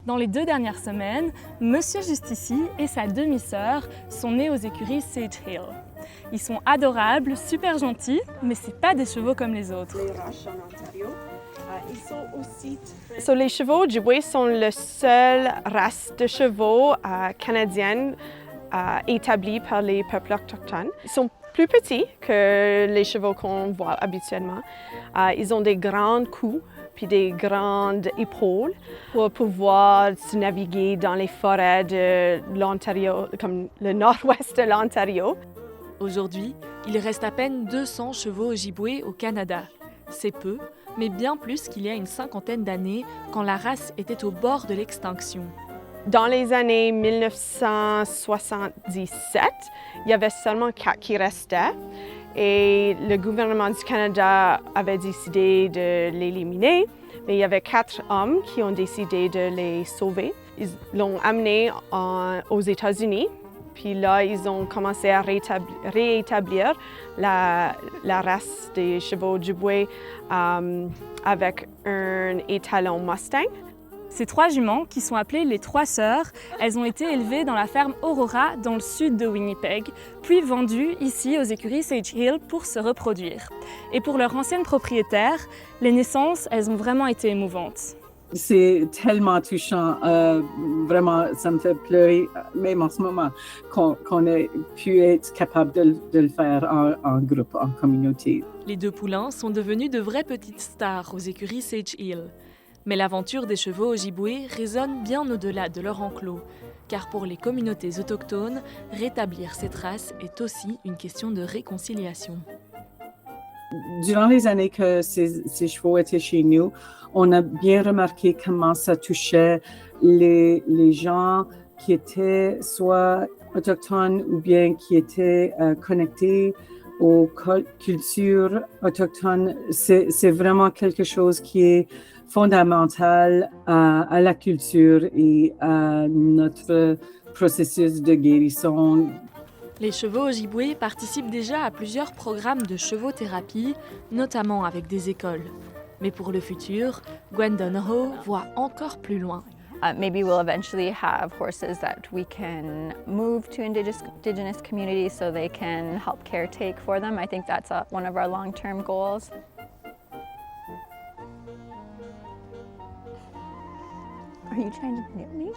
Dans les 2 dernières semaines, Monsieur Justicie et sa demi-sœur sont nés aux écuries Sage Hill. Ils sont adorables, super gentils, mais c'est pas des chevaux comme les autres. Les Rush en Ontario. Ils sont aussi Les chevaux Ojibwe sont la seule race de chevaux canadienne établie par les peuples autochtones. Ils sont plus petits que les chevaux qu'on voit habituellement. Ils ont des grands coups puis des grandes épaules pour pouvoir se naviguer dans les forêts de l'Ontario, comme le nord-ouest de l'Ontario. Aujourd'hui, il reste à peine 200 chevaux Ojibwe au Canada. C'est peu, mais bien plus qu'il y a une 50aine d'années, quand la race était au bord de l'extinction. Dans les années 1977, il y avait seulement 4 qui restaient et le gouvernement du Canada avait décidé de l'éliminer, mais il y avait 4 hommes qui ont décidé de les sauver. Ils l'ont amené aux États-Unis, puis là, ils ont commencé à réétablir la race des chevaux Ojibwe avec un étalon Mustang. Ces 3 juments, qui sont appelées les 3 sœurs, elles ont été élevées dans la ferme Aurora dans le sud de Winnipeg, puis vendues ici aux écuries Sage Hill pour se reproduire. Et pour leur ancienne propriétaire, les naissances, elles ont vraiment été émouvantes. C'est tellement touchant, vraiment, ça me fait pleurer, même en ce moment, qu'on ait pu être capable de le faire en groupe, en communauté. Les 2 poulains sont devenus de vraies petites stars aux écuries Sage Hill. Mais l'aventure des chevaux Ojibwe résonne bien au-delà de leur enclos, car pour les communautés autochtones, rétablir cette race est aussi une question de réconciliation. Durant les années que ces chevaux étaient chez nous, on a bien remarqué comment ça touchait les gens qui étaient soit autochtones ou bien qui étaient connectés aux cultures autochtones. C'est vraiment quelque chose qui est fondamental à la culture et à notre processus de guérison. Les chevaux Ojibwe participent déjà à plusieurs programmes de chevothérapie, notamment avec des écoles. Mais pour le futur, Gwendon Ho voit encore plus loin. Maybe we'll eventually have horses that we can move to indigenous communities so they can help caretake for them. I think that's one of our long-term goals. Are you trying to hit me?